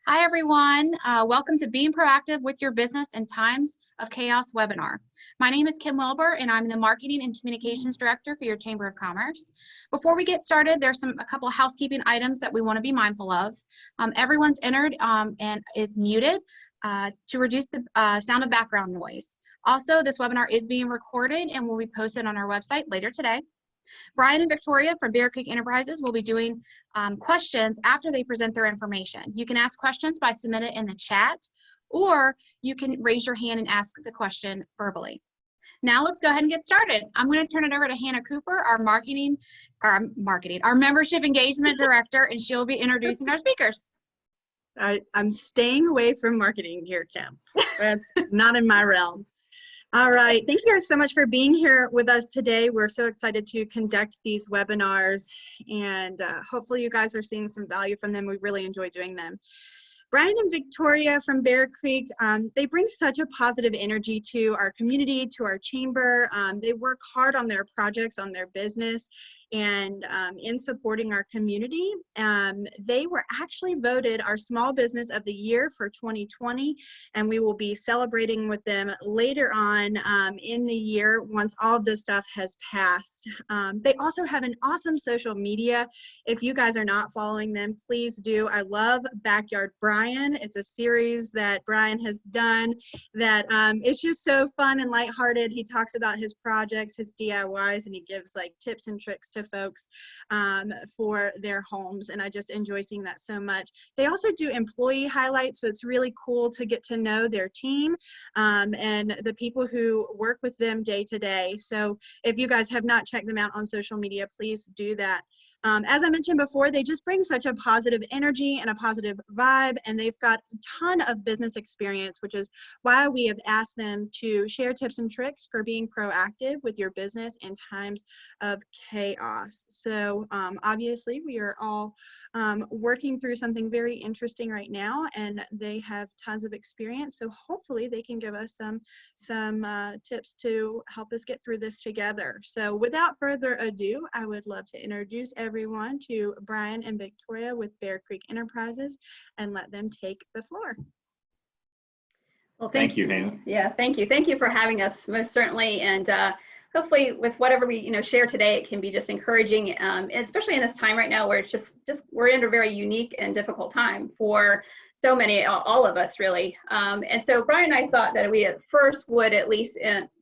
Hi, everyone. Welcome to Being Proactive with Your Business in Times of Chaos webinar. My name is Kim Wilbur, and I'm the Marketing and Communications Director for your Chamber of Commerce. Before we get started, there's a couple of housekeeping items that we want to be mindful of. Everyone's entered and is muted to reduce the sound of background noise. Also, this webinar is being recorded and will be posted on our website later today. Brian and Victoria from Bear Creek Enterprises will be doing questions after they present their information. You can ask questions by submitting it in the chat, or you can raise your hand and ask the question verbally. Now let's go ahead and get started. I'm going to turn it over to Hannah Cooper, our membership engagement director, and she'll be introducing our speakers. I'm staying away from marketing here, Kim. That's not in my realm. All right, thank you guys so much for being here with us today. We're so excited to conduct these webinars, and hopefully you guys are seeing some value from them. We really enjoy doing them. Brian and Victoria from Bear Creek, they bring such a positive energy to our community, to our chamber. They work hard on their projects, on their business, and in supporting our community. They were actually voted our Small Business of the Year for 2020, and we will be celebrating with them later on in the year once all of this stuff has passed. They also have an awesome social media. If you guys are not following them, please do. I love Backyard Brian. It's a series that Brian has done that it's just so fun and lighthearted. He talks about his projects, his DIYs, and he gives like tips and tricks to folks for their homes, and I just enjoy seeing that so much. They also do employee highlights, so it's really cool to get to know their team and the people who work with them day to day. So if you guys have not checked them out on social media, please do that. As I mentioned before, they just bring such a positive energy and a positive vibe, and they've got a ton of business experience, which is why we have asked them to share tips and tricks for being proactive with your business in times of chaos. So obviously we are all working through something very interesting right now, and they have tons of experience. So hopefully they can give us some tips to help us get through this together. So without further ado, I would love to introduce everyone to Brian and Victoria with Bear Creek Enterprises and let them take the floor. Well, thank you, Hannah. Yeah, thank you. Thank you for having us, most certainly. And hopefully with whatever we share today, it can be just encouraging, especially in this time right now where it's just we're in a very unique and difficult time for so many, all of us really. And so Brian and I thought that we at first would at least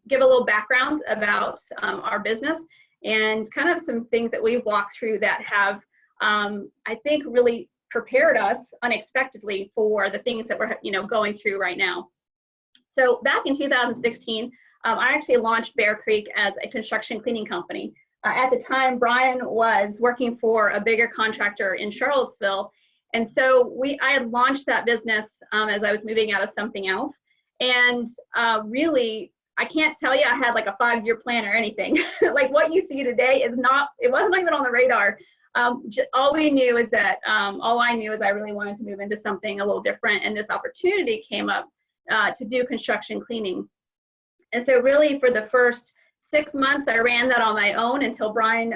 give a little background about our business and kind of some things that we've walked through that have, I think, really prepared us unexpectedly for the things that we're going through right now. So back in 2016, I actually launched Bear Creek as a construction cleaning company. At the time, Brian was working for a bigger contractor in Charlottesville, and so I had launched that business as I was moving out of something else, and really, I can't tell you I had like a 5-year plan or anything. Like what you see today it wasn't even on the radar. All we knew is that, all I knew is I really wanted to move into something a little different, and this opportunity came up to do construction cleaning. And so really for the first 6 months, I ran that on my own until Brian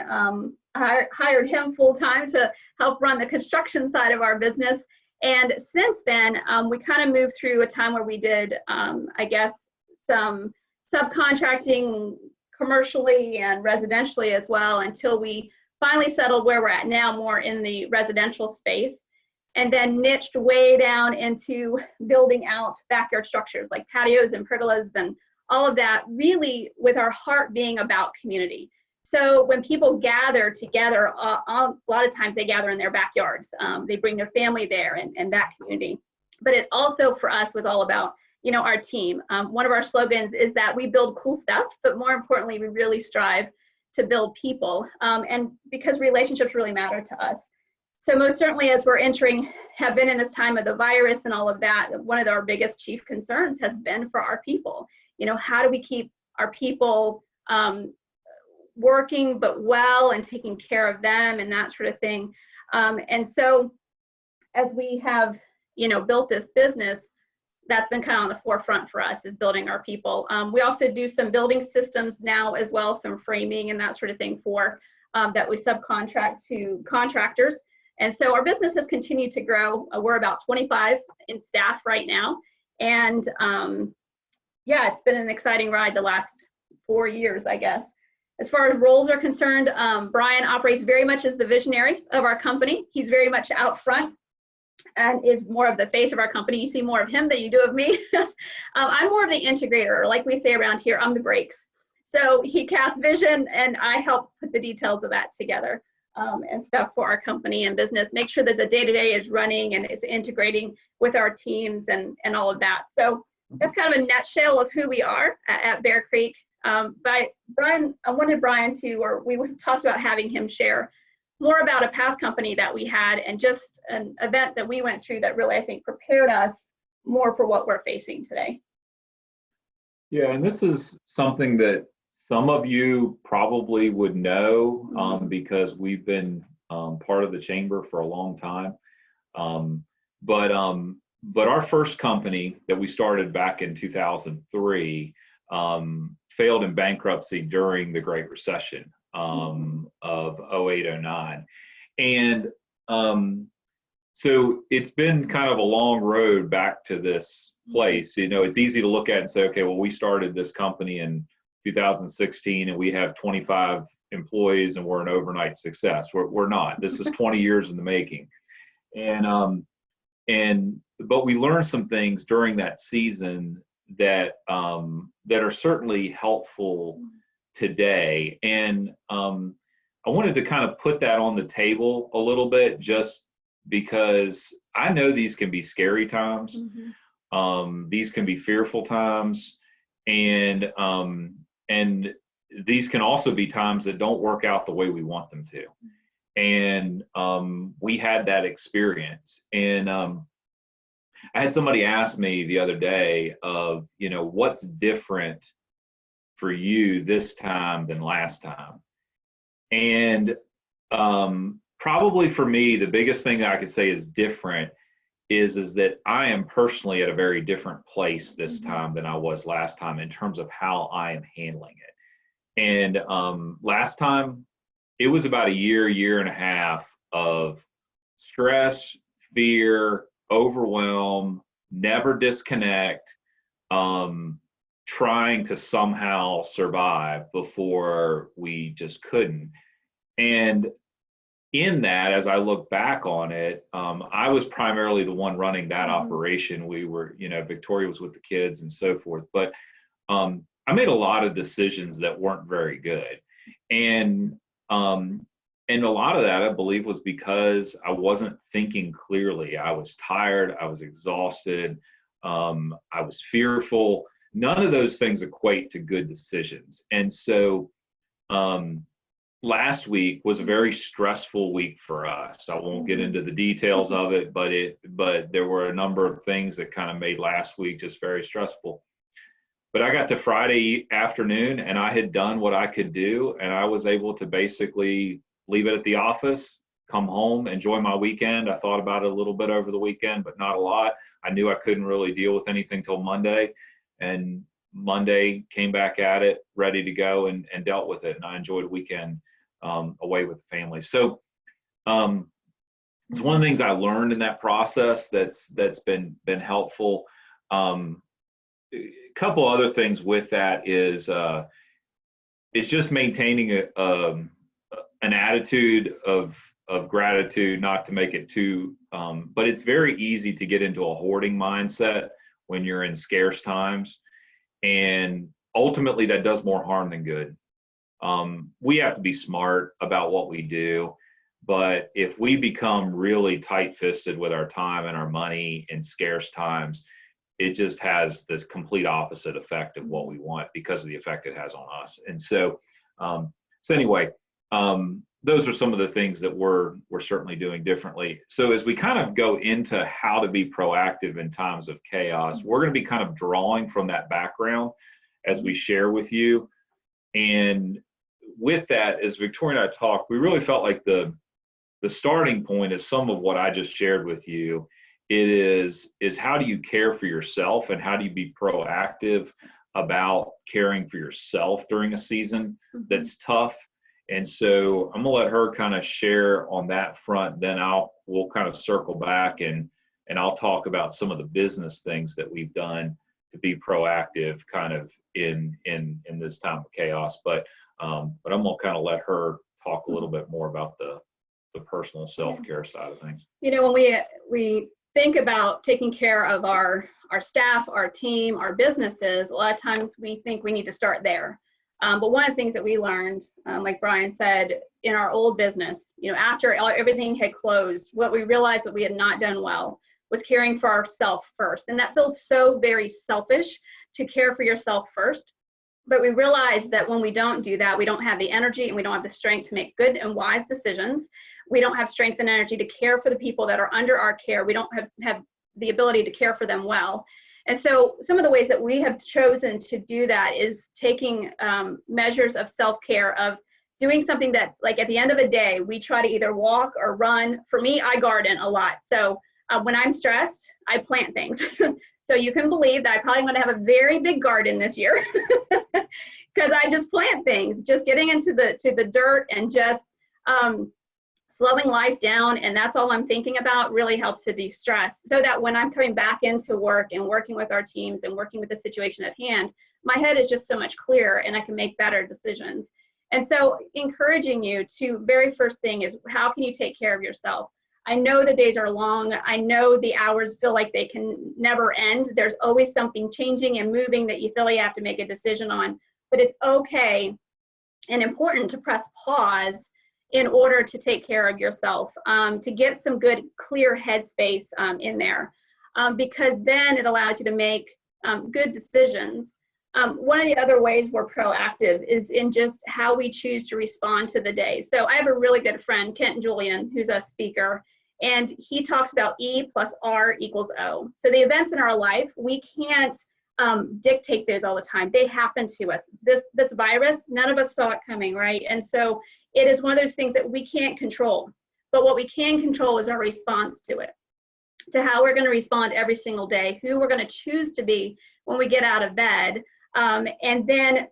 hired him full-time to help run the construction side of our business. And since then, we kind of moved through a time where we did, I guess, some subcontracting commercially and residentially as well, until we finally settled where we're at now, more in the residential space, and then niched way down into building out backyard structures like patios and pergolas and all of that, really with our heart being about community. So when people gather together, a lot of times they gather in their backyards. They bring their family there and that community. But it also for us was all about our team. One of our slogans is that we build cool stuff, but more importantly, we really strive to build people, and because relationships really matter to us. So most certainly as we're have been in this time of the virus and all of that, one of our biggest chief concerns has been for our people. How do we keep our people working but well and taking care of them and that sort of thing. And so as we have, built this business, that's been kind of on the forefront for us, is building our people. We also do some building systems now as well, some framing and that sort of thing for that we subcontract to contractors. And so our business has continued to grow. We're about 25 in staff right now. And yeah, it's been an exciting ride the last 4 years, I guess. As far as roles are concerned, Brian operates very much as the visionary of our company. He's very much out front and is more of the face of our company. You see more of him than you do of me. I'm more of the integrator, or like we say around here, I'm the brakes. So he casts vision and I help put the details of that together and stuff for our company and business, make sure that the day-to-day is running and is integrating with our teams and all of that. So that's kind of a nutshell of who we are at Bear Creek. But Brian, I wanted Brian to, or we talked about having him share more about a past company that we had and just an event that we went through that really, I think, prepared us more for what we're facing today. Yeah, and this is something that some of you probably would know because we've been part of the chamber for a long time. But our first company that we started back in 2003 failed in bankruptcy during the Great Recession of 08-09. And so it's been kind of a long road back to this place. You know, it's easy to look at and say, okay, well, we started this company in 2016 and we have 25 employees and we're an overnight success. We're not. This is 20 years in the making. But we learned some things during that season that that are certainly helpful today. And I wanted to kind of put that on the table a little bit, just because I know these can be scary times. These can be fearful times, and these can also be times that don't work out the way we want them to. And we had that experience. And I had somebody ask me the other day of, you know, what's different for you this time than last time? And probably for me, the biggest thing that I could say is different is that I am personally at a very different place this time than I was last time in terms of how I am handling it. And last time, it was about a year and a half of stress, fear, overwhelm, never disconnect, trying to somehow survive before we just couldn't. And in that, as I look back on it, I was primarily the one running that operation. We were, you know, Victoria was with the kids and so forth. But I made a lot of decisions that weren't very good. And a lot of that, I believe, was because I wasn't thinking clearly. I was tired. I was exhausted. I was fearful. None of those things equate to good decisions. And so last week was a very stressful week for us. I won't get into the details of it, but there were a number of things that kind of made last week just very stressful. But I got to Friday afternoon and I had done what I could do, and I was able to basically leave it at the office, come home, enjoy my weekend. I thought about it a little bit over the weekend, but not a lot. I knew I couldn't really deal with anything till Monday, and Monday came back at it, ready to go, and dealt with it. And I enjoyed a weekend away with the family. So it's one of the things I learned in that process that's been helpful. A couple other things with that is it's just maintaining an attitude of gratitude, not to make it too, but it's very easy to get into a hoarding mindset when you're in scarce times. And ultimately that does more harm than good. We have to be smart about what we do, but if we become really tight-fisted with our time and our money in scarce times, it just has the complete opposite effect of what we want because of the effect it has on us. And so, anyway, those are some of the things that we're certainly doing differently. So as we kind of go into how to be proactive in times of chaos, we're going to be kind of drawing from that background as we share with you. And with that, as Victoria and I talked, we really felt like the starting point is some of what I just shared with you. It is how do you care for yourself, and how do you be proactive about caring for yourself during a season that's tough? And so I'm gonna let her kind of share on that front. Then we'll kind of circle back and I'll talk about some of the business things that we've done to be proactive kind of in this time of chaos. But I'm gonna kind of let her talk a little bit more about the personal self-care side of things. You know, when we think about taking care of our staff, our team, our businesses, a lot of times we think we need to start there. But one of the things that we learned, like Brian said, in our old business, you know, after everything had closed, what we realized that we had not done well was caring for ourselves first. And that feels so very selfish, to care for yourself first. But we realized that when we don't do that, we don't have the energy and we don't have the strength to make good and wise decisions. We don't have strength and energy to care for the people that are under our care. We don't have the ability to care for them well. And so some of the ways that we have chosen to do that is taking measures of self-care, of doing something that, like, at the end of a day, we try to either walk or run. For me, I garden a lot. So when I'm stressed, I plant things. So you can believe that I'm probably going to have a very big garden this year because I just plant things, just getting into the dirt and just slowing life down. And that's all I'm thinking about really helps to de-stress, so that when I'm coming back into work and working with our teams and working with the situation at hand, my head is just so much clearer and I can make better decisions. And so encouraging you to, very first thing is, how can you take care of yourself? I know the days are long. I know the hours feel like they can never end. There's always something changing and moving that you feel like you have to make a decision on. But it's okay and important to press pause in order to take care of yourself, to get some good, clear headspace in there, because then it allows you to make good decisions. One of the other ways we're proactive is in just how we choose to respond to the day. So I have a really good friend, Kent Julian, who's a speaker, and he talks about E plus R equals O. So the events in our life, we can't dictate those all the time. They happen to us. This virus, none of us saw it coming, right? And so it is one of those things that we can't control. But what we can control is our response to it, to how we're going to respond every single day, who we're going to choose to be when we get out of bed. And then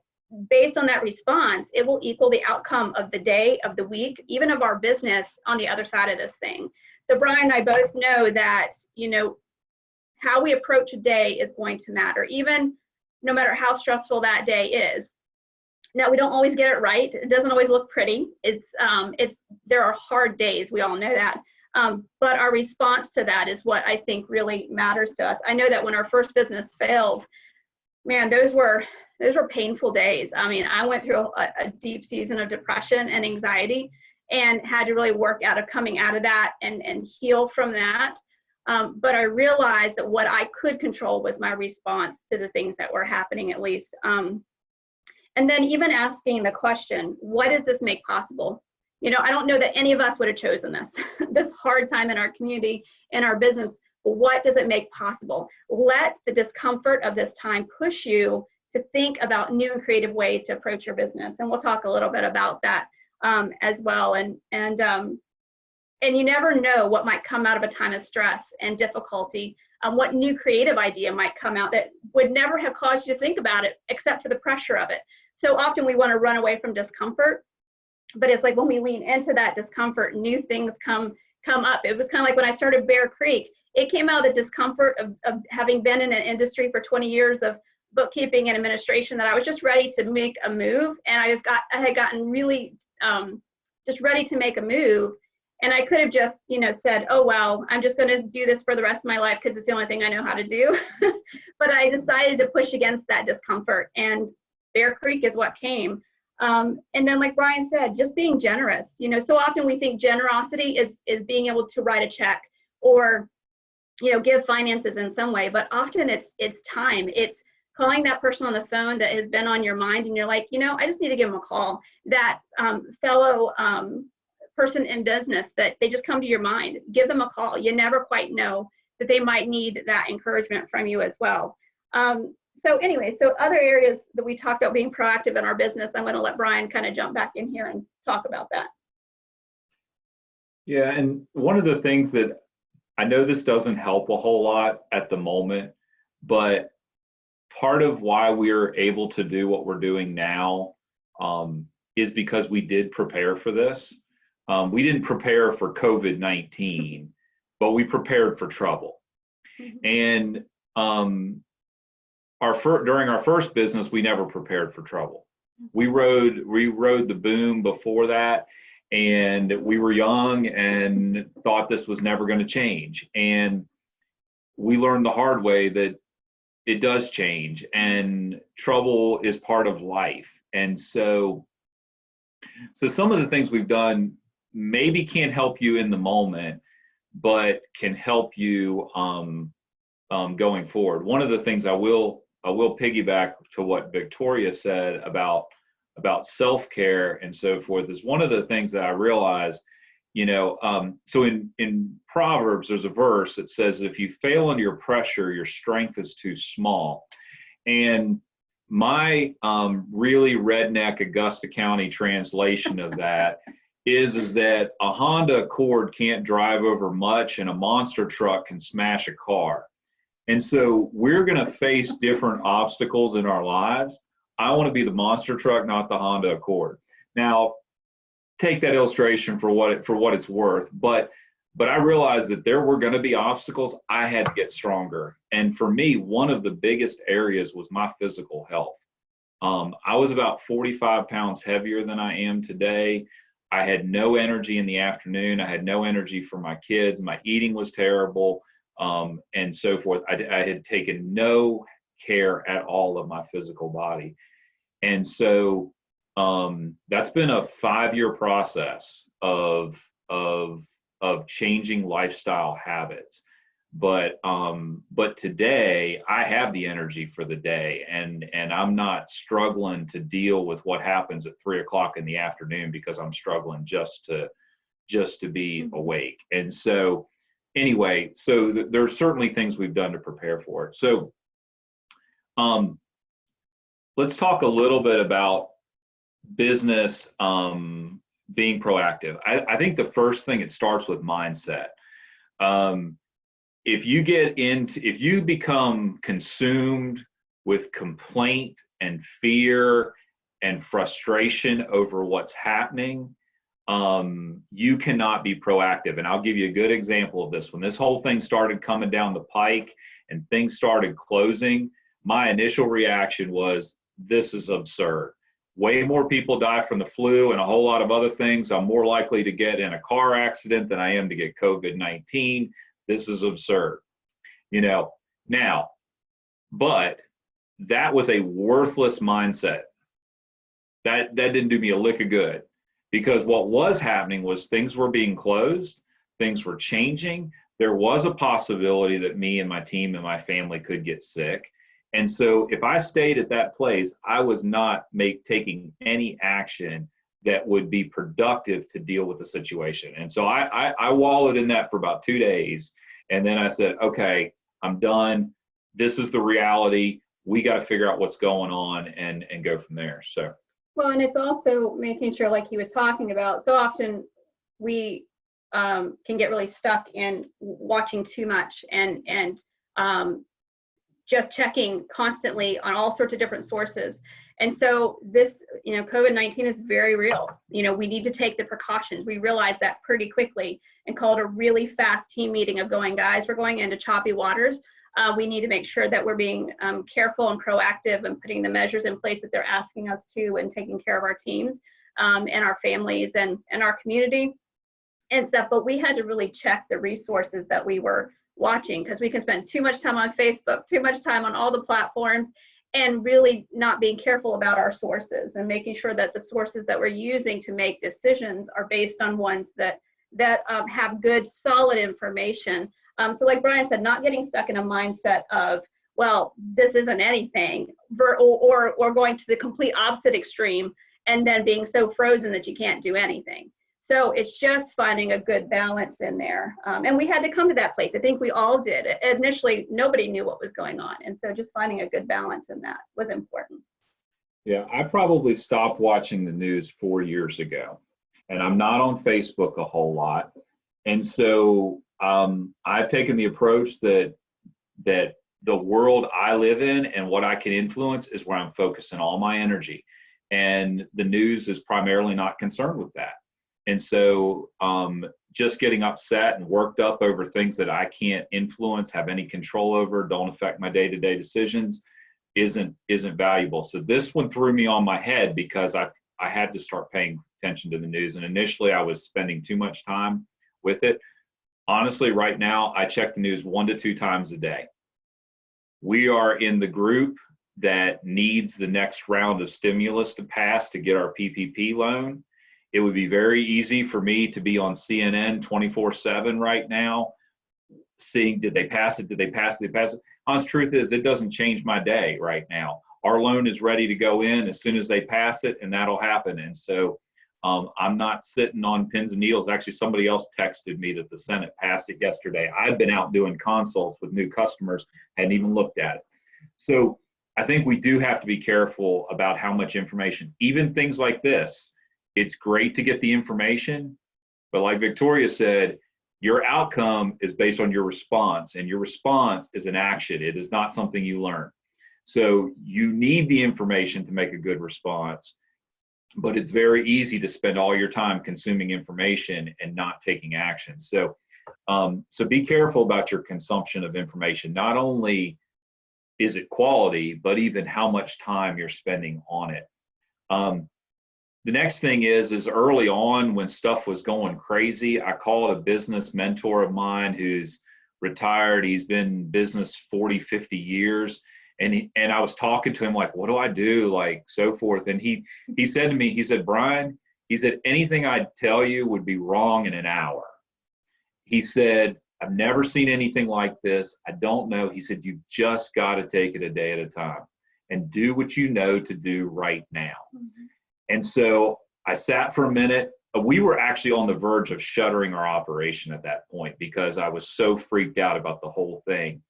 based on that response, it will equal the outcome of the day, of the week, even of our business on the other side of this thing. So Brian and I both know that, you know, how we approach a day is going to matter, even no matter how stressful that day is. Now, we don't always get it right. It doesn't always look pretty. There are hard days. We all know that. But our response to that is what I think really matters to us. I know that when our first business failed, man, those were painful days. I mean, I went through a deep season of depression and anxiety and had to really work out of coming out of that and heal from that. But I realized that what I could control was my response to the things that were happening, at least. And then even asking the question, what does this make possible? You know, I don't know that any of us would have chosen this hard time in our community, in our business. What does it make possible? Let the discomfort of this time push you to think about new and creative ways to approach your business. And we'll talk a little bit about that as well. And you never know what might come out of a time of stress and difficulty. What new creative idea might come out that would never have caused you to think about it except for the pressure of it. So often we want to run away from discomfort, but it's like when we lean into that discomfort, new things come up. It was kind of like when I started Bear Creek. It came out of the discomfort of having been in an industry for 20 years of bookkeeping and administration, that I was just ready to make a move. And I had gotten really just ready to make a move. And I could have just, you know, said, oh, well, I'm just going to do this for the rest of my life because it's the only thing I know how to do. But I decided to push against that discomfort, and Bear Creek is what came. And then, like Brian said, just being generous. You know, so often we think generosity is being able to write a check or, you know, give finances in some way. But often it's time. It's calling that person on the phone that has been on your mind, and you're like, you know, I just need to give them a call. That fellow person in business that they just come to your mind. Give them a call. You never quite know that they might need that encouragement from you as well. So anyway, so other areas that we talked about being proactive in our business, I'm going to let Brian kind of jump back in here and talk about that. Yeah, and one of the things that I know, this doesn't help a whole lot at the moment, but part of why we're able to do what we're doing now is because we did prepare for this. We didn't prepare for COVID-19, but we prepared for trouble. And during our first business, we never prepared for trouble. We rode the boom before that, and we were young and thought this was never going to change. And we learned the hard way that it does change, and trouble is part of life. And so some of the things we've done maybe can't help you in the moment, but can help you going forward. One of the things I will piggyback to what Victoria said about self-care and so forth is one of the things that I realized, so in Proverbs, there's a verse that says, if you fail under your pressure, your strength is too small. And my really redneck Augusta County translation of that is that a Honda Accord can't drive over much and a monster truck can smash a car. And so we're going to face different obstacles in our lives. I want to be the monster truck, not the Honda Accord. Now, take that illustration for what it's worth, but I realized that there were going to be obstacles. I had to get stronger. And for me, one of the biggest areas was my physical health. I was about 45 pounds heavier than I am today. I had no energy in the afternoon. I had no energy for my kids. My eating was terrible, and so forth. I had taken no care at all of my physical body. And so that's been a 5-year process of changing lifestyle habits. But today I have the energy for the day, and I'm not struggling to deal with what happens at 3 o'clock in the afternoon because I'm struggling just to be awake. And so anyway, there are certainly things we've done to prepare for it. So let's talk a little bit about business being proactive. I think the first thing, it starts with mindset. If you become consumed with complaint and fear and frustration over what's happening, you cannot be proactive. And I'll give you a good example of this. When this whole thing started coming down the pike and things started closing, my initial reaction was, this is absurd. Way more people die from the flu and a whole lot of other things. I'm more likely to get in a car accident than I am to get COVID-19. This is absurd, now, but that was a worthless mindset. That didn't do me a lick of good, because what was happening was things were being closed, things were changing. There was a possibility that me and my team and my family could get sick. And so if I stayed at that place, I was not taking any action that would be productive to deal with the situation. And so I wallowed in that for about 2 days. And then I said, okay, I'm done. This is the reality. We got to figure out what's going on and go from there. So. Well, and it's also making sure, like he was talking about, so often we can get really stuck in watching too much and just checking constantly on all sorts of different sources. And so this, COVID-19 is very real. We need to take the precautions. We realized that pretty quickly and called a really fast team meeting of going, guys, we're going into choppy waters. We need to make sure that we're being careful and proactive and putting the measures in place that they're asking us to, and taking care of our teams and our families and our community and stuff. But we had to really check the resources that we were watching, because we can spend too much time on Facebook, too much time on all the platforms, and really not being careful about our sources and making sure that the sources that we're using to make decisions are based on ones that have good, solid information. So like Brian said, not getting stuck in a mindset of, well, this isn't anything, or going to the complete opposite extreme and then being so frozen that you can't do anything. So it's just finding a good balance in there. And we had to come to that place. I think we all did. Initially, nobody knew what was going on. And so just finding a good balance in that was important. Yeah, I probably stopped watching the news 4 years ago, and I'm not on Facebook a whole lot. And so I've taken the approach that the world I live in and what I can influence is where I'm focusing all my energy. and the news is primarily not concerned with that. And so just getting upset and worked up over things that I can't influence, have any control over, don't affect my day-to-day decisions isn't valuable. So this one threw me on my head because I had to start paying attention to the news. And initially I was spending too much time with it. Honestly, right now, I check the news 1 to 2 times a day. We are in the group that needs the next round of stimulus to pass to get our PPP loan. It would be very easy for me to be on CNN 24/7 right now, seeing, did they pass it? Did they pass it? Did they pass it? Honest truth is, it doesn't change my day right now. Our loan is ready to go in as soon as they pass it, and that'll happen. And so I'm not sitting on pins and needles. Actually, somebody else texted me that the Senate passed it yesterday. I've been out doing consults with new customers, hadn't even looked at it. So I think we do have to be careful about how much information, even things like this. It's great to get the information, but like Victoria said, your outcome is based on your response, and your response is an action. It is not something you learn. So you need the information to make a good response, but it's very easy to spend all your time consuming information and not taking action. So, so be careful about your consumption of information. Not only is it quality, but even how much time you're spending on it. The next thing is early on when stuff was going crazy, I called a business mentor of mine who's retired. He's been in business 40, 50 years. And I was talking to him like, what do I do? Like, so forth. And he said to me, he said, Brian, he said, anything I'd tell you would be wrong in an hour. He said, I've never seen anything like this. I don't know. He said, you've just got to take it a day at a time and do what you know to do right now. Mm-hmm. And so I sat for a minute. We were actually on the verge of shuttering our operation at that point because I was so freaked out about the whole thing.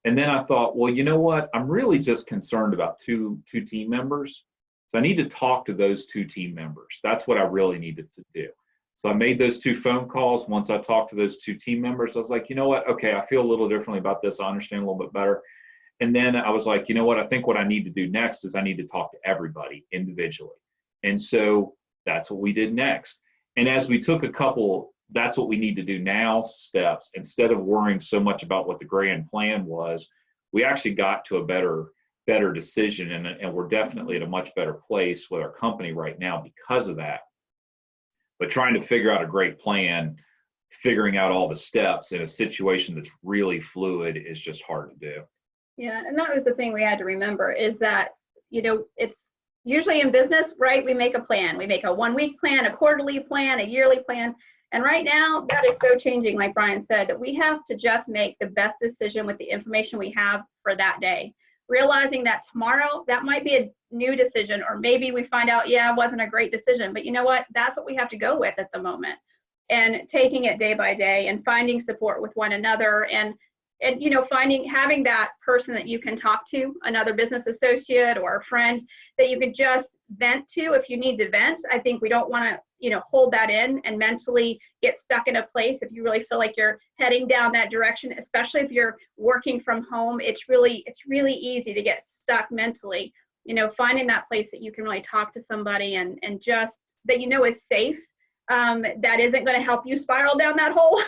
And then I thought, well, you know what? I'm really just concerned about two team members. So I need to talk to those 2 team members. That's what I really needed to do. So I made those 2 phone calls. Once I talked to those 2 team members, I was like, you know what? Okay, I feel a little differently about this. I understand a little bit better. And then I was like, you know what? I think what I need to do next is I need to talk to everybody individually. And so that's what we did next. And as we took a couple, that's what we need to do now, steps, instead of worrying so much about what the grand plan was, we actually got to a better decision. And we're definitely at a much better place with our company right now because of that. But trying to figure out a great plan, figuring out all the steps in a situation that's really fluid is just hard to do. Yeah, and that was the thing we had to remember is that, you know, it's usually in business, right? We make a plan. We make a 1-week plan, a quarterly plan, a yearly plan. And right now that is so changing, like Brian said, that we have to just make the best decision with the information we have for that day. Realizing that tomorrow, that might be a new decision, or maybe we find out, yeah, it wasn't a great decision, but you know what? That's what we have to go with at the moment. And taking it day by day and finding support with one another and you know, having that person that you can talk to, another business associate or a friend that you could just vent to if you need to vent. I think we don't want to, you know, hold that in and mentally get stuck in a place if you really feel like you're heading down that direction, especially if you're working from home. It's really easy to get stuck mentally, you know, finding that place that you can really talk to somebody and just that you know is safe. That isn't going to help you spiral down that hole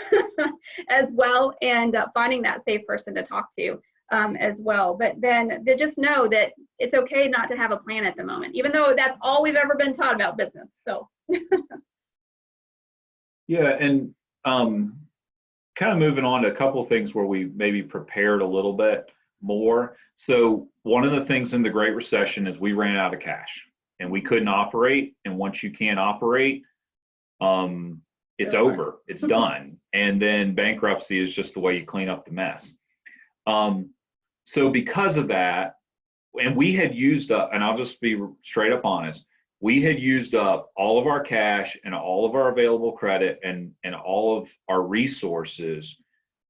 as well, and finding that safe person to talk to as well. But then to just know that it's okay not to have a plan at the moment, even though that's all we've ever been taught about business. So yeah, and kind of moving on to a couple of things where we maybe prepared a little bit more. So one of the things in the Great Recession is we ran out of cash and we couldn't operate. And once you can't operate, it's over, it's done. And then bankruptcy is just the way you clean up the mess. So because of that, and we had used up, and I'll just be straight up honest, we had used up all of our cash and all of our available credit and all of our resources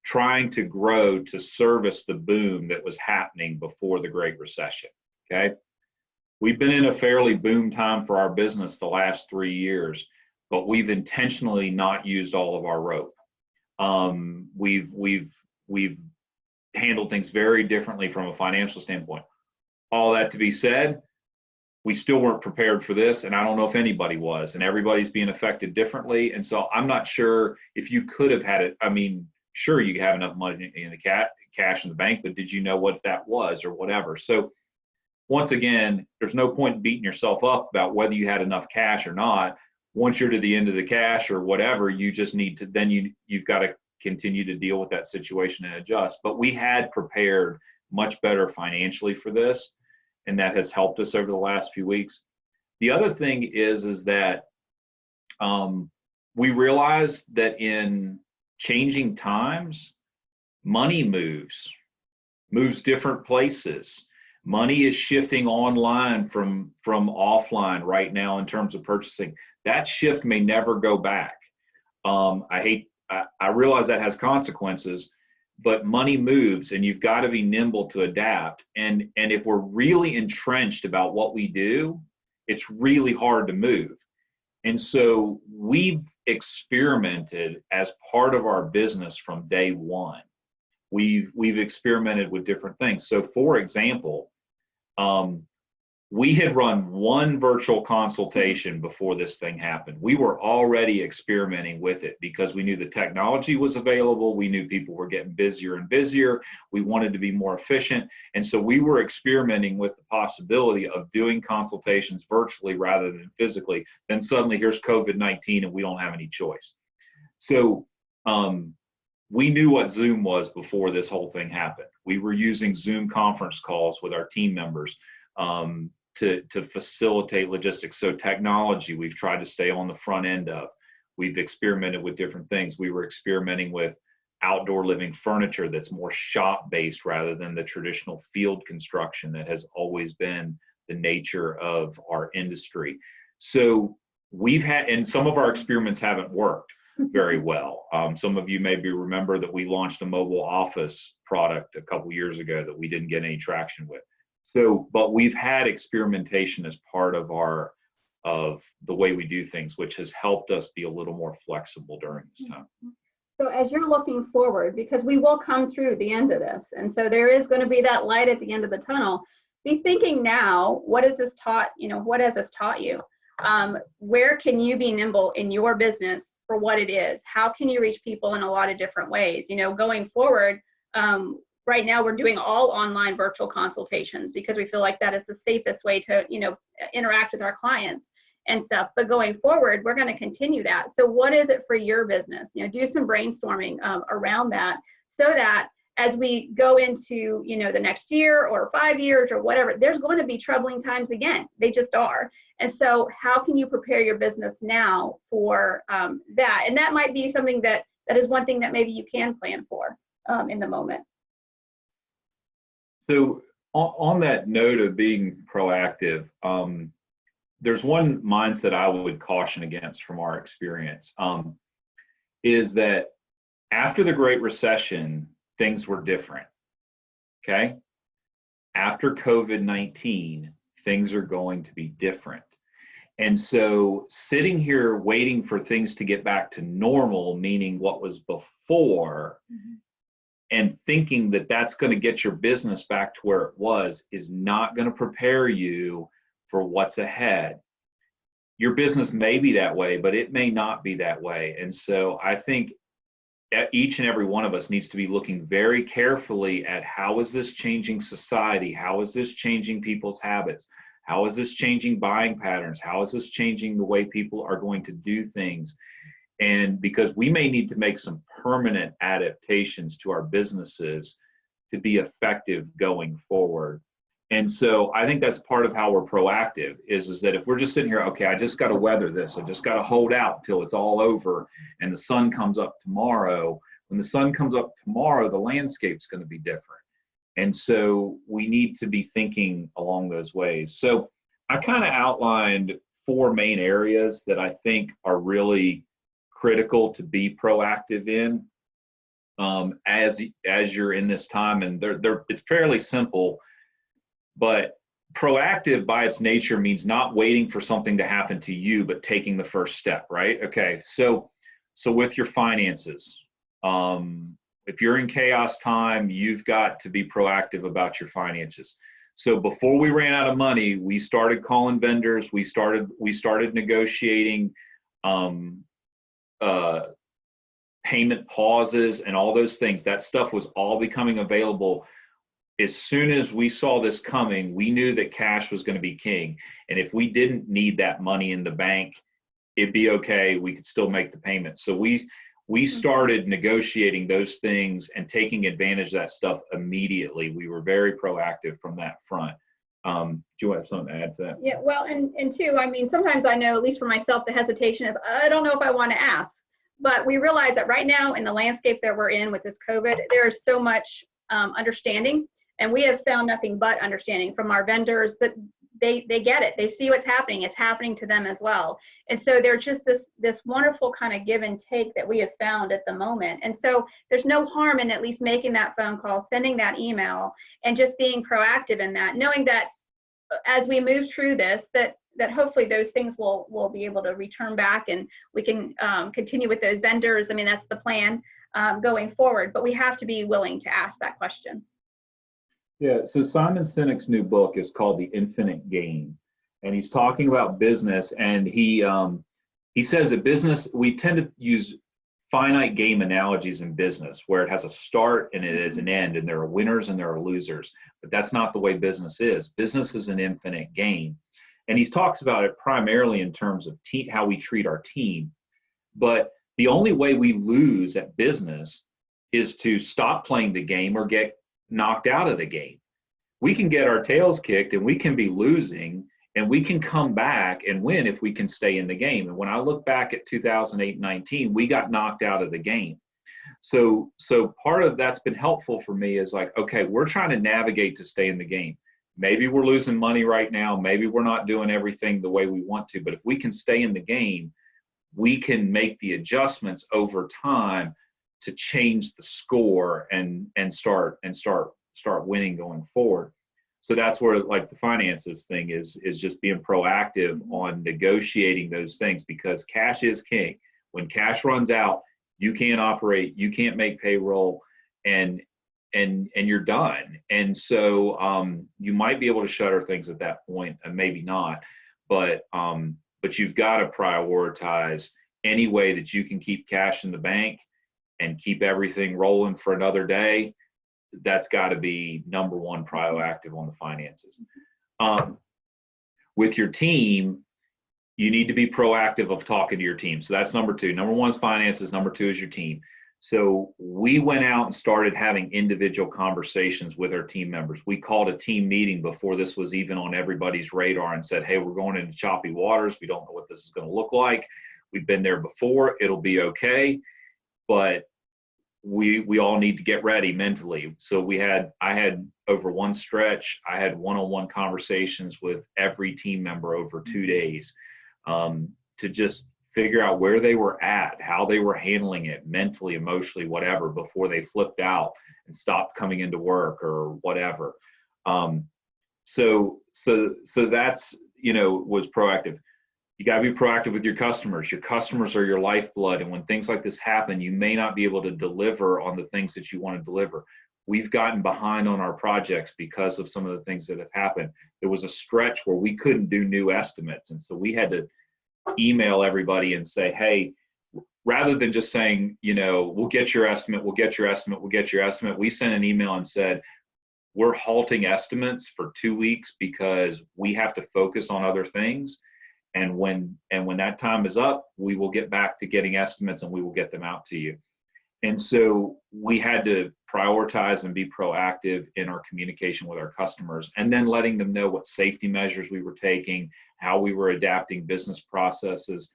trying to grow to service the boom that was happening before the Great Recession, okay? We've been in a fairly boom time for our business the last 3 years, but we've intentionally not used all of our rope. We've handled things very differently from a financial standpoint. All that to be said, we still weren't prepared for this, and I don't know if anybody was, and everybody's being affected differently. And so I'm not sure if you could have had it. I mean, sure, you have enough money in the cash in the bank, but did you know what that was or whatever? So once again, there's no point in beating yourself up about whether you had enough cash or not. Once you're to the end of the cash or whatever, you just need to, then you've got to continue to deal with that situation and adjust. But we had prepared much better financially for this, and that has helped us over the last few weeks. The other thing is that we realized that in changing times, money moves different places. Money is shifting online from offline right now in terms of purchasing. That shift may never go back. I realize that has consequences, but money moves, and you've got to be nimble to adapt. And if we're really entrenched about what we do, it's really hard to move. And so we've experimented as part of our business from day one. We've experimented with different things. So for example, we had run one virtual consultation before this thing happened. We were already experimenting with it because we knew the technology was available. We knew people were getting busier and busier. We wanted to be more efficient. And so we were experimenting with the possibility of doing consultations virtually rather than physically. Then suddenly here's COVID-19 and we don't have any choice. So we knew what Zoom was before this whole thing happened. We were using Zoom conference calls with our team members to facilitate logistics. So technology, we've tried to stay on the front end of. We've experimented with different things. We were experimenting with outdoor living furniture that's more shop-based rather than the traditional field construction that has always been the nature of our industry. So we've had, and some of our experiments haven't worked very well. Some of you maybe remember that we launched a mobile office product a couple years ago that we didn't get any traction with. So, but we've had experimentation as part of the way we do things, which has helped us be a little more flexible during this time. So as you're looking forward, because we will come through the end of this, and so there is going to be that light at the end of the tunnel, be thinking now, what has this taught, what has this taught you? Where can you be nimble in your business for what it is? How can you reach people in a lot of different ways? Going forward, right now we're doing all online virtual consultations because we feel like that is the safest way to, interact with our clients and stuff. But going forward, we're going to continue that. So what is it for your business? Do some brainstorming around that so that as we go into, the next year or 5 years or whatever, there's going to be troubling times again. They just are. And so how can you prepare your business now for that? And that might be something that is one thing that maybe you can plan for in the moment. So on that note of being proactive, there's one mindset I would caution against from our experience, is that after the Great Recession, things were different, okay? After COVID-19, things are going to be different. And so sitting here waiting for things to get back to normal, meaning what was before, and thinking that that's going to get your business back to where it was is not going to prepare you for what's ahead. Your business may be that way, but it may not be that way. And so I think each and every one of us needs to be looking very carefully at how is this changing society? How is this changing people's habits? How is this changing buying patterns? How is this changing the way people are going to do things? And because we may need to make some permanent adaptations to our businesses to be effective going forward. And so I think that's part of how we're proactive is that if we're just sitting here, okay, I just got to weather this. I just got to hold out till it's all over and the sun comes up tomorrow. When the sun comes up tomorrow, the landscape's going to be different. And so we need to be thinking along those ways. So I kind of outlined 4 main areas that I think are really critical to be proactive in as you're in this time. And it's fairly simple, but proactive by its nature means not waiting for something to happen to you, but taking the first step, right? Okay, so with your finances, if you're in chaos time, you've got to be proactive about your finances. So before we ran out of money, we started calling vendors. We started negotiating payment pauses and all those things. That stuff was all becoming available. As soon as we saw this coming, we knew that cash was going to be king. And if we didn't need that money in the bank, it'd be okay. We could still make the payment. So we started negotiating those things and taking advantage of that stuff immediately. We were very proactive from that front. Do you have something to add to that? Yeah, well, and two, I mean, sometimes I know, at least for myself, the hesitation is, I don't know if I want to ask. But we realize that right now in the landscape that we're in with this COVID, there is so much understanding, and we have found nothing but understanding from our vendors that they get it. They see what's happening. It's happening to them as well. And so there's just this wonderful kind of give and take that we have found at the moment. And so there's no harm in at least making that phone call, sending that email, and just being proactive in that, knowing that as we move through this, that hopefully those things will be able to return back, and we can continue with those vendors. I mean, that's the plan going forward, but we have to be willing to ask that question. Yeah, so Simon Sinek's new book is called The Infinite Game, and he's talking about business, and he says that business, we tend to use finite game analogies in business where it has a start and it has an end, and there are winners and there are losers, but that's not the way business is. Business is an infinite game. And he talks about it primarily in terms of how we treat our team. But the only way we lose at business is to stop playing the game or get knocked out of the game. We can get our tails kicked and we can be losing, and we can come back and win if we can stay in the game. And when I look back at 2008-19, we got knocked out of the game. So part of that's been helpful for me is like, okay, we're trying to navigate to stay in the game. Maybe we're losing money right now. Maybe we're not doing everything the way we want to, but if we can stay in the game, we can make the adjustments over time to change the score and start winning going forward. So that's where like the finances thing is just being proactive on negotiating those things, because cash is king. When cash runs out, you can't operate, you can't make payroll, and you're done. And so you might be able to shutter things at that point, and maybe not, but you've got to prioritize any way that you can keep cash in the bank and keep everything rolling for another day. That's got to be number one, proactive on the finances. With your team, you need to be proactive of talking to your team. So that's number two. Number one is finances. Number two is your team. So we went out and started having individual conversations with our team members. We called a team meeting before this was even on everybody's radar and said, hey, we're going into choppy waters. We don't know what this is going to look like. We've been there before. It'll be okay. But we all need to get ready mentally. So I had over one stretch, I had one-on-one conversations with every team member over 2 days to just figure out where they were at, how they were handling it mentally, emotionally, whatever, before they flipped out and stopped coming into work or whatever. So that's, was proactive. You got to be proactive with your customers. Your customers are your lifeblood. And when things like this happen, you may not be able to deliver on the things that you want to deliver. We've gotten behind on our projects because of some of the things that have happened. There was a stretch where we couldn't do new estimates. And so we had to email everybody and say, hey, rather than just saying, we'll get your estimate, we sent an email and said, we're halting estimates for 2 weeks because we have to focus on other things. And when that time is up, we will get back to getting estimates and we will get them out to you. And so we had to prioritize and be proactive in our communication with our customers, and then letting them know what safety measures we were taking, how we were adapting business processes.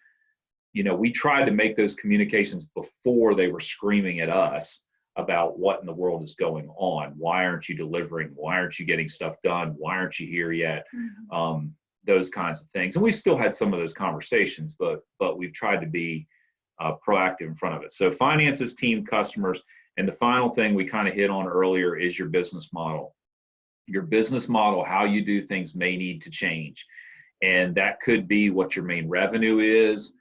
We tried to make those communications before they were screaming at us about what in the world is going on. Why aren't you delivering? Why aren't you getting stuff done? Why aren't you here yet? Mm-hmm. Those kinds of things. And we still had some of those conversations, but we've tried to be proactive in front of it. So finances, team, customers, and the final thing we kind of hit on earlier is your business model. Your business model, how you do things, may need to change. And that could be what your main revenue is,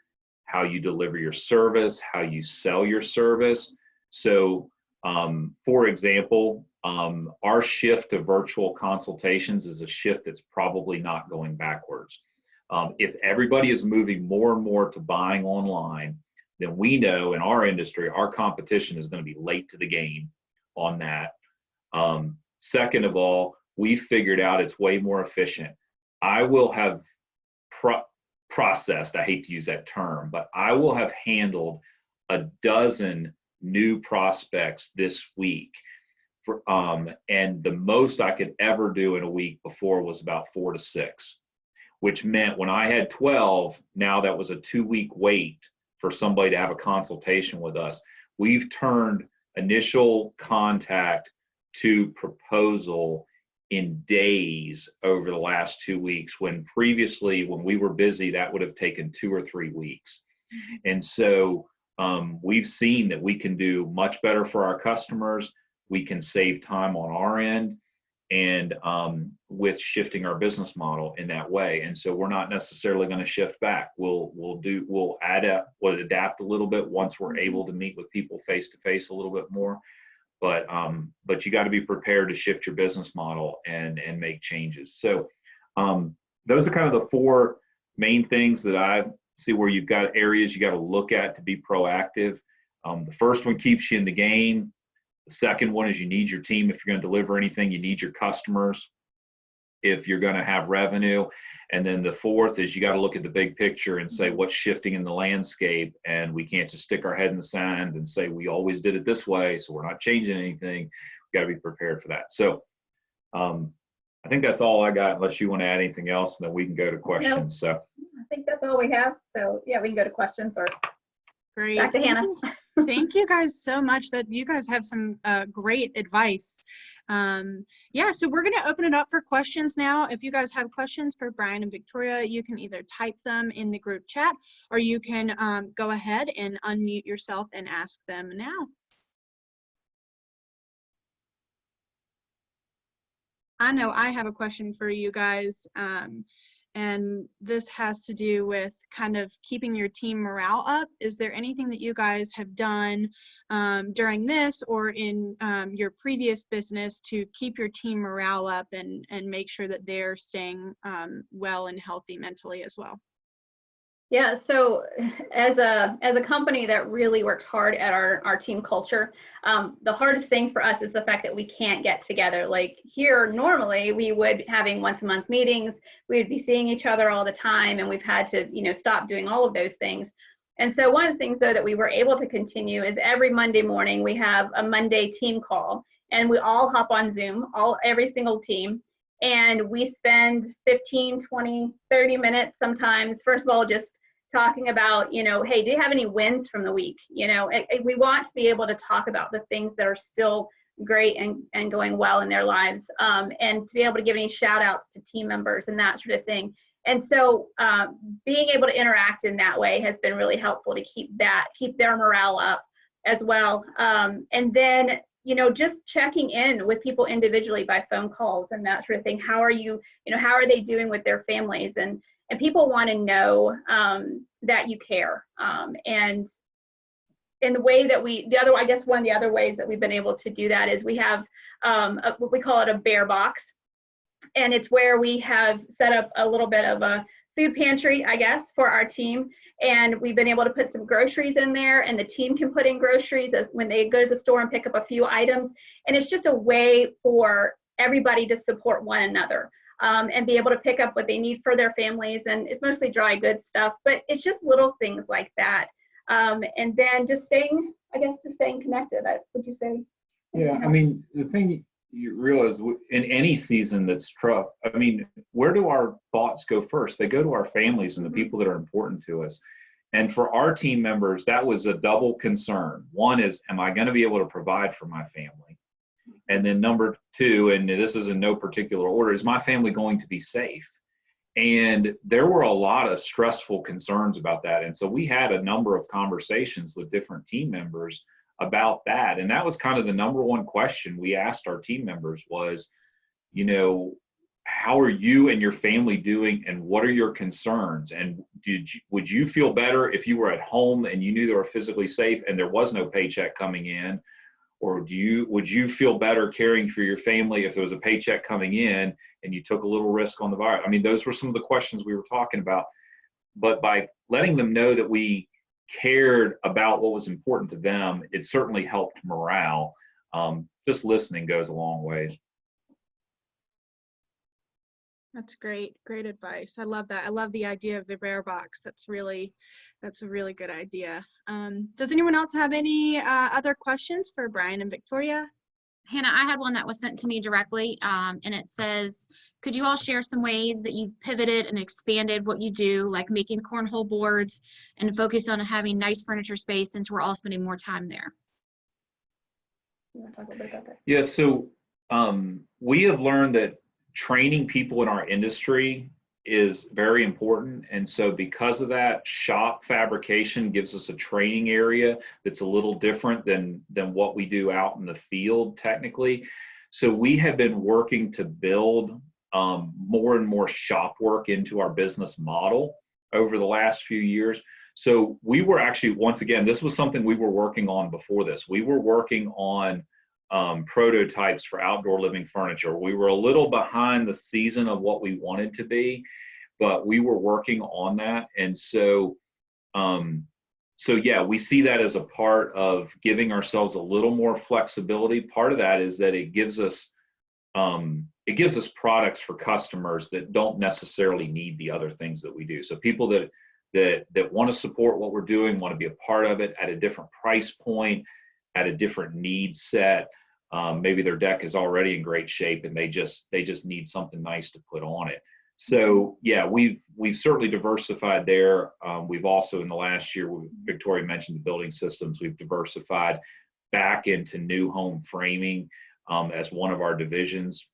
how you deliver your service, how you sell your service. So for example, Our shift to virtual consultations is a shift that's probably not going backwards. If everybody is moving more and more to buying online, then we know in our industry, our competition is going to be late to the game on that. Second of all, we figured out it's way more efficient. I will have processed, I hate to use that term, but I will have handled a dozen new prospects this week. And the most I could ever do in a week before was about 4 to 6, which meant when I had 12, now that was a 2-week wait for somebody to have a consultation with us. We've turned initial contact to proposal in days over the last 2 weeks, when previously, when we were busy, that would have taken 2 or 3 weeks. And so we've seen that we can do much better for our customers. We can save time on our end, and with shifting our business model in that way. And so we're not necessarily going to shift back. We'll adapt a little bit once we're able to meet with people face to face a little bit more. But you got to be prepared to shift your business model and make changes. So those are kind of the 4 main things that I see where you've got areas you got to look at to be proactive. The first one keeps you in the game. The second one is you need your team. If you're going to deliver anything, you need your customers if you're going to have revenue. And then the fourth is you got to look at the big picture and say what's shifting in the landscape. And we can't just stick our head in the sand and say we always did it this way, so we're not changing anything. We got to be prepared for that. So I think that's all I got, unless you want to add anything else, and then we can go to questions. No, so I think that's all we have. So yeah, we can go to questions, or Great. back to Hannah. Thank you guys so much. That you guys have some great advice. Yeah, so we're going to open it up for questions now. If you guys have questions for Brian and Victoria, you can either type them in the group chat, or you can go ahead and unmute yourself and ask them now. I know I have a question for you guys. And this has to do with kind of keeping your team morale up. Is there anything that you guys have done during this or in your previous business to keep your team morale up and make sure that they're staying well and healthy mentally as well? Yeah, so as a company that really works hard at our team culture, the hardest thing for us is the fact that we can't get together. Like here, normally we would having once a month meetings, we would be seeing each other all the time, and we've had to, stop doing all of those things. And so one of the things though that we were able to continue is every Monday morning we have a Monday team call, and we all hop on Zoom, every single team. And we spend 15, 20, 30 minutes sometimes, first of all, just talking about, hey, do you have any wins from the week? We want to be able to talk about the things that are still great and going well in their lives, and to be able to give any shout outs to team members and that sort of thing. And so being able to interact in that way has been really helpful to keep their morale up as well. And then, just checking in with people individually by phone calls and that sort of thing. How are you, how are they doing with their families? And people want to know that you care. And in the way that I guess one of the other ways that we've been able to do that is we have what we call it a bear box. And it's where we have set up a little bit of a food pantry, I guess, for our team. And we've been able to put some groceries in there, and the team can put in groceries when they go to the store and pick up a few items. And it's just a way for everybody to support one another. And be able to pick up what they need for their families. And it's mostly dry goods stuff, but it's just little things like that. And then just staying connected, would you say? Yeah, I mean, the thing you realize in any season that's tough, I mean, where do our thoughts go first? They go to our families and the people that are important to us. And for our team members, that was a double concern. One is, am I going to be able to provide for my family? And then number two, and this is in no particular order, is my family going to be safe? And there were a lot of stressful concerns about that. And so we had a number of conversations with different team members about that. And that was kind of the number one question we asked our team members was, how are you and your family doing, and what are your concerns? And would you feel better if you were at home and you knew they were physically safe and there was no paycheck coming in? Or would you feel better caring for your family if there was a paycheck coming in and you took a little risk on the virus? I mean, those were some of the questions we were talking about. But by letting them know that we cared about what was important to them, it certainly helped morale. Just listening goes a long way. That's great. Great advice. I love that. I love the idea of the rare box. That's a really good idea. Does anyone else have any other questions for Brian and Victoria? Hannah, I had one that was sent to me directly, and it says, could you all share some ways that you've pivoted and expanded what you do, like making cornhole boards and focus on having nice furniture space since we're all spending more time there? You want to talk a little bit about that? Yeah, so we have learned that training people in our industry is very important. And so because of that, shop fabrication gives us a training area that's a little different than what we do out in the field technically. So we have been working to build more and more shop work into our business model over the last few years. So we were actually, once again, this was something we were working on before this. We were working on prototypes for outdoor living furniture. We were a little behind the season of what we wanted to be, but we were working on that. And so, yeah, we see that as a part of giving ourselves a little more flexibility. Part of that is that it gives us products for customers that don't necessarily need the other things that we do. So people that want to support what we're doing, want to be a part of it at a different price point, at a different need set. Maybe their deck is already in great shape and they just need something nice to put on it. So yeah, we've certainly diversified there. We've also in the last year, Victoria mentioned the building systems, we've diversified back into new home framing as one of our divisions.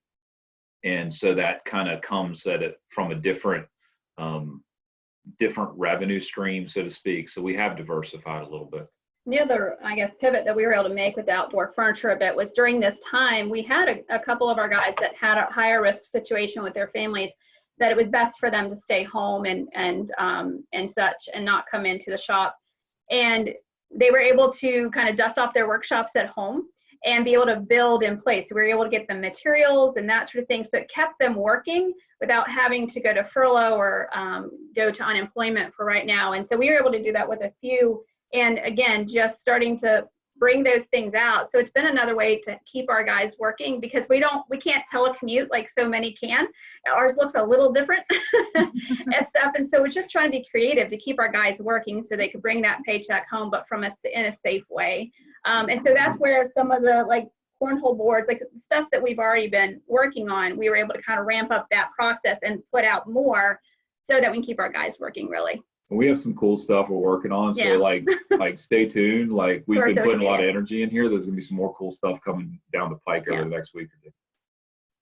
And so that kind of comes from a different revenue stream, so to speak. So we have diversified a little bit. The other, I guess, pivot that we were able to make with outdoor furniture a bit was during this time, we had a couple of our guys that had a higher risk situation with their families, that it was best for them to stay home and such and not come into the shop. And they were able to kind of dust off their workshops at home and be able to build in place. So we were able to get them materials and that sort of thing. So it kept them working without having to go to furlough or go to unemployment for right now. And so we were able to do that with a few. And again, just starting to bring those things out. So it's been another way to keep our guys working, because we can't telecommute like so many can. Ours looks a little different and stuff. And so it's just trying to be creative to keep our guys working so they could bring that paycheck home, but in a safe way. And so that's where some of the like cornhole boards, like stuff that we've already been working on, we were able to kind of ramp up that process and put out more so that we can keep our guys working really. We have some cool stuff we're working on. So Yeah. like stay tuned. Like we've been putting a lot of media. energy in here. There's gonna be some more cool stuff coming down the pike over the next week or two.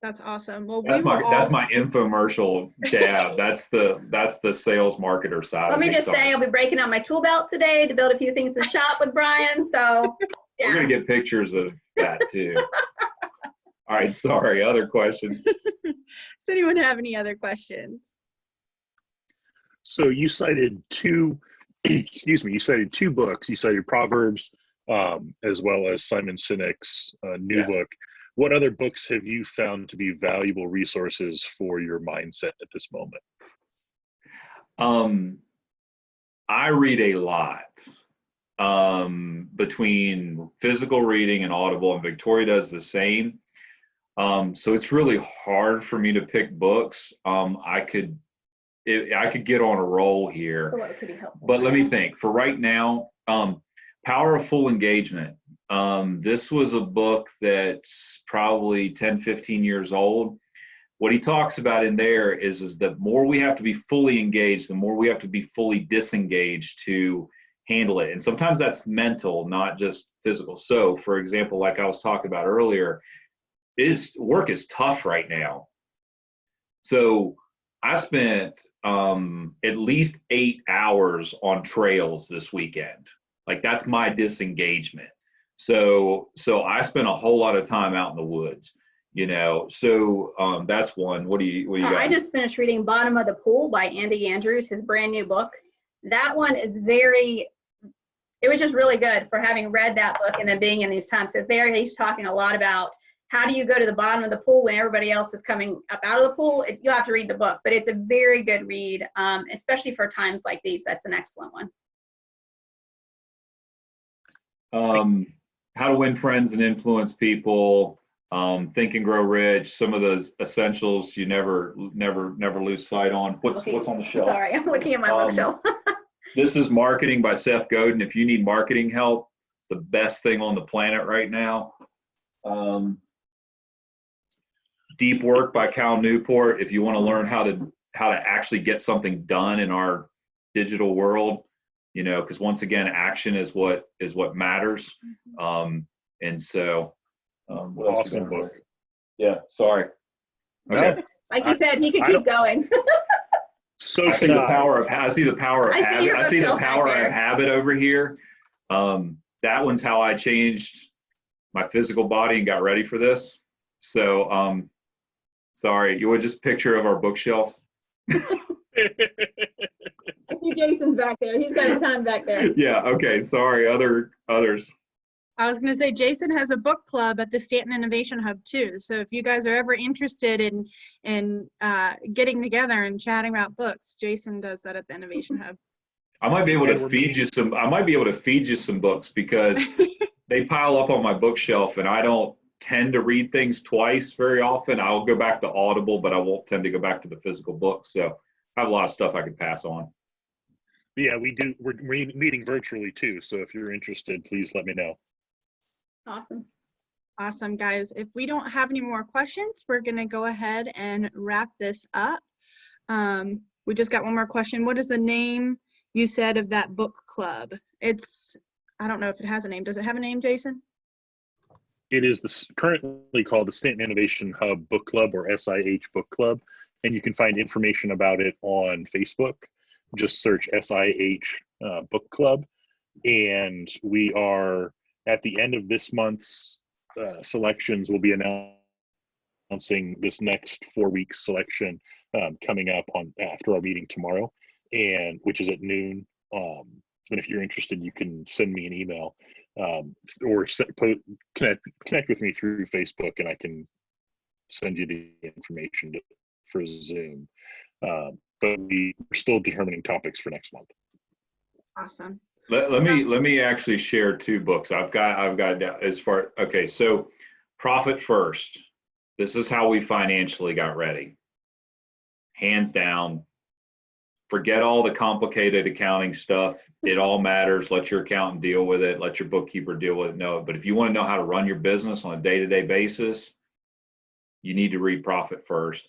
That's awesome. Well, That's my infomercial jab. That's the sales marketer side. Let me just say, I'll be breaking out my tool belt today to build a few things in the shop with Brian. So yeah. We're gonna get pictures of that too. All right, sorry, other questions? Does anyone have any other questions? So you cited two books. You cited Proverbs as well as Simon Sinek's new Yes. book. What other books have you found to be valuable resources for your mindset at this moment? I read a lot between physical reading and Audible, and Victoria does the same. So it's really hard for me to pick books. I could get on a roll here, So what could be helpful? but let me think. For right now, Power of Full Engagement. This was a book that's probably 10, 15 years old. What he talks about in there is the more we have to be fully engaged, the more we have to be fully disengaged to handle it. And sometimes that's mental, not just physical. So for example, like I was talking about earlier, work is tough right now. So I spent at least 8 hours on trails this weekend. Like that's my disengagement. So I spent a whole lot of time out in the woods, so that's one. What do you got? I just finished reading Bottom of the Pool by Andy Andrews, his brand new book. That one is it was just really good for having read that book and then being in these times, because there he's talking a lot about how do you go to the bottom of the pool when everybody else is coming up out of the pool. You have to read the book, but it's a very good read, especially for times like these. That's an excellent one. How to Win Friends and Influence People, Think and Grow Rich, some of those essentials you never lose sight on. What's on the shelf? Sorry, I'm looking at my bookshelf. This is Marketing by Seth Godin. If you need marketing help, it's the best thing on the planet right now. Deep Work by Cal Newport. If you want to learn how to actually get something done in our digital world, you know, because once again, action is what matters. And so, Awesome book. Yeah, sorry. Okay. Like you said, he could keep going. So I see the power of habit. I see the power of habit over here. That one's how I changed my physical body and got ready for this. So, sorry, you would just picture of our bookshelves. I see Jason's back there. He's got his hand back there. Yeah. Okay. Sorry. Others. I was going to say, Jason has a book club at the Stanton Innovation Hub too. So if you guys are ever interested in getting together and chatting about books, Jason does that at the Innovation Hub. I might be able to feed you some. I might be able to feed you some books because they pile up on my bookshelf, and I don't tend to read things twice very often. I'll go back to Audible, but I won't tend to go back to the physical book. So I have a lot of stuff I could pass on. Yeah, we do. We're meeting virtually too. So if you're interested, please let me know. Awesome. Awesome, guys. If we don't have any more questions, we're going to go ahead and wrap this up. We just got one more question. What is the name you said of that book club? I don't know if it has a name. Does it have a name, Jason? It is currently called the Stanton Innovation Hub Book Club, or SIH Book Club, and you can find information about it on Facebook. Just search SIH Book Club, and we are at the end of this month's selections. We'll be announcing this next 4 weeks selection coming up after our meeting tomorrow, and which is at noon. And if you're interested, you can send me an email or connect with me through Facebook, and I can send you the information for Zoom. But we're still determining topics for next month. Awesome. Let me actually share two books. I've got as far. Okay, so Profit First. This is how we financially got ready. Hands down. Forget all the complicated accounting stuff. It all matters. Let your accountant deal with it. Let your bookkeeper deal with it. No, but if you want to know how to run your business on a day-to-day basis, you need to read Profit First.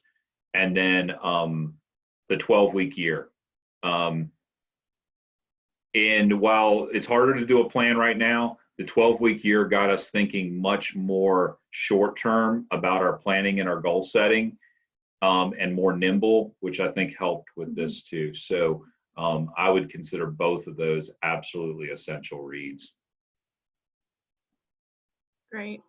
And then the 12-week year. And while it's harder to do a plan right now, the 12-week year got us thinking much more short-term about our planning and our goal setting, and more nimble, which I think helped with this too. So I would consider both of those absolutely essential reads. Great.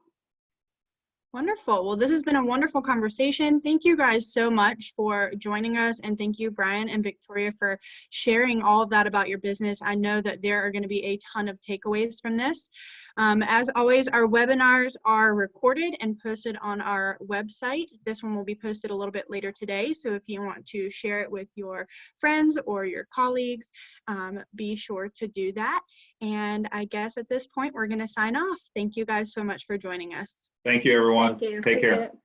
Wonderful. Well, this has been a wonderful conversation. Thank you guys so much for joining us. And thank you, Brian and Victoria, for sharing all of that about your business. I know that there are going to be a ton of takeaways from this. As always, our webinars are recorded and posted on our website. This one will be posted a little bit later today. So if you want to share it with your friends or your colleagues, be sure to do that. And I guess at this point, we're going to sign off. Thank you guys so much for joining us. Thank you, everyone. Thank you. Take care. Appreciate it.